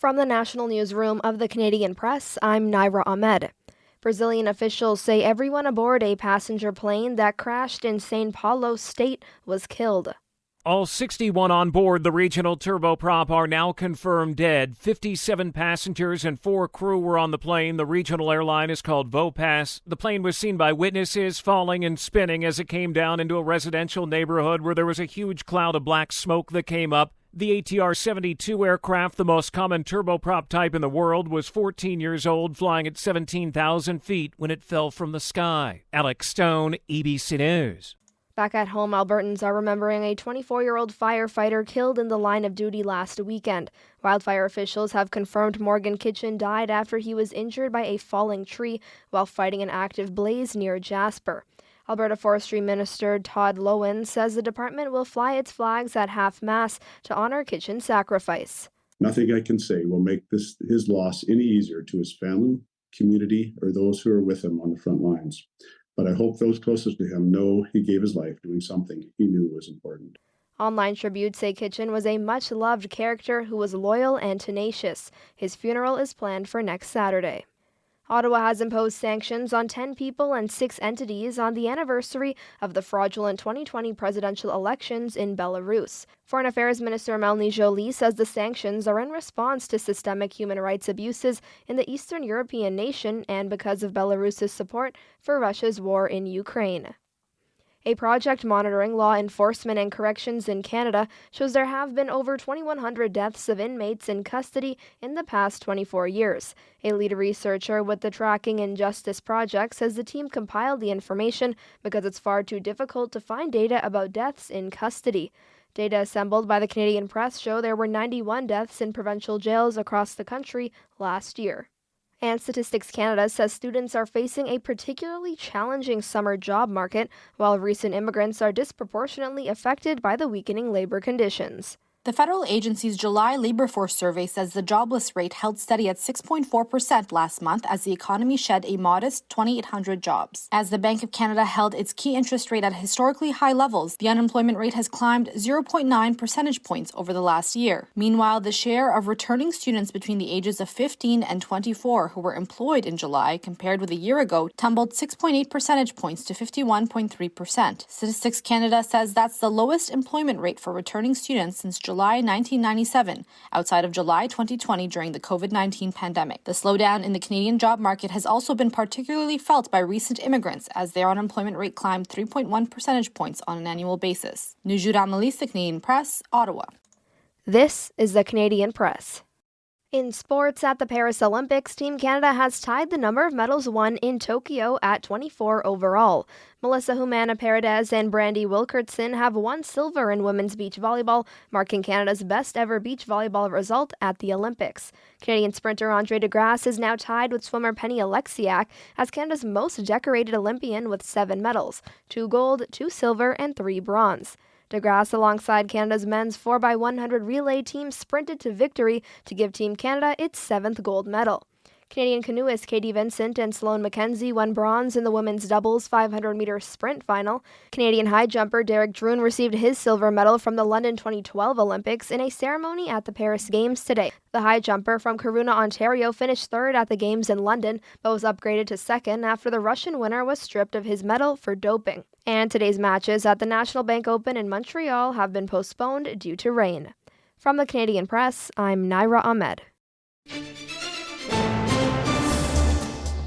From the National Newsroom of the Canadian Press, I'm Naira Ahmed. Brazilian officials say everyone aboard a passenger plane that crashed in São Paulo state was killed. All 61 on board the regional turboprop are now confirmed dead. 57 passengers and 4 crew were on the plane. The regional airline is called Vopass. The plane was seen by witnesses falling and spinning as it came down into a residential neighborhood where there was a huge cloud of black smoke that came up. The ATR-72 aircraft, the most common turboprop type in the world, was 14 years old, flying at 17,000 feet when it fell from the sky. Alex Stone, ABC News. Back at home, Albertans are remembering a 24-year-old firefighter killed in the line of duty last weekend. Wildfire officials have confirmed Morgan Kitchen died after he was injured by a falling tree while fighting an active blaze near Jasper. Alberta Forestry Minister Todd Loewen says the department will fly its flags at half-mast to honor Kitchen's sacrifice. Nothing I can say will make his loss any easier to his family, community, or those who are with him on the front lines. But I hope those closest to him know he gave his life doing something he knew was important. Online tributes say Kitchen was a much-loved character who was loyal and tenacious. His funeral is planned for next Saturday. Ottawa has imposed sanctions on 10 people and 6 entities on the anniversary of the fraudulent 2020 presidential elections in Belarus. Foreign Affairs Minister Melanie Joly says the sanctions are in response to systemic human rights abuses in the Eastern European nation and because of Belarus's support for Russia's war in Ukraine. A project monitoring law enforcement and corrections in Canada shows there have been over 2,100 deaths of inmates in custody in the past 24 years. A lead researcher with the Tracking Injustice Project says the team compiled the information because it's far too difficult to find data about deaths in custody. Data assembled by the Canadian Press show there were 91 deaths in provincial jails across the country last year. And Statistics Canada says students are facing a particularly challenging summer job market, while recent immigrants are disproportionately affected by the weakening labor conditions. The federal agency's July labor force survey says the jobless rate held steady at 6.4% last month as the economy shed a modest 2,800 jobs. As the Bank of Canada held its key interest rate at historically high levels, the unemployment rate has climbed 0.9 percentage points over the last year. Meanwhile, the share of returning students between the ages of 15 and 24 who were employed in July compared with a year ago tumbled 6.8 percentage points to 51.3%. Statistics Canada says that's the lowest employment rate for returning students since July 1997, outside of July 2020 during the COVID-19 pandemic. The slowdown in the Canadian job market has also been particularly felt by recent immigrants as their unemployment rate climbed 3.1 percentage points on an annual basis. Nujur Amalis, the Canadian Press, Ottawa. This is the Canadian Press. In sports, at the Paris Olympics, Team Canada has tied the number of medals won in Tokyo at 24 overall. Melissa Humana Paredes and Brandy Wilkerson have won silver in women's beach volleyball, marking Canada's best ever beach volleyball result at the Olympics. Canadian sprinter Andre DeGrasse is now tied with swimmer Penny Alexiak as Canada's most decorated Olympian with 7 medals, 2 gold, 2 silver, and 3 bronze. DeGrasse, alongside Canada's men's 4x100 relay team, sprinted to victory to give Team Canada its 7th gold medal. Canadian canoeist Katie Vincent and Sloane Mackenzie won bronze in the women's doubles 500-meter sprint final. Canadian high jumper Derek Droon received his silver medal from the London 2012 Olympics in a ceremony at the Paris Games today. The high jumper from Corunna, Ontario, finished 3rd at the Games in London, but was upgraded to 2nd after the Russian winner was stripped of his medal for doping. And today's matches at the National Bank Open in Montreal have been postponed due to rain. From the Canadian Press, I'm Naira Ahmed.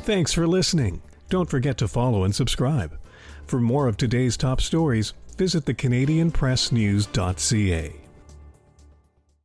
Thanks for listening. Don't forget to follow and subscribe. For more of today's top stories, visit thecanadianpressnews.ca.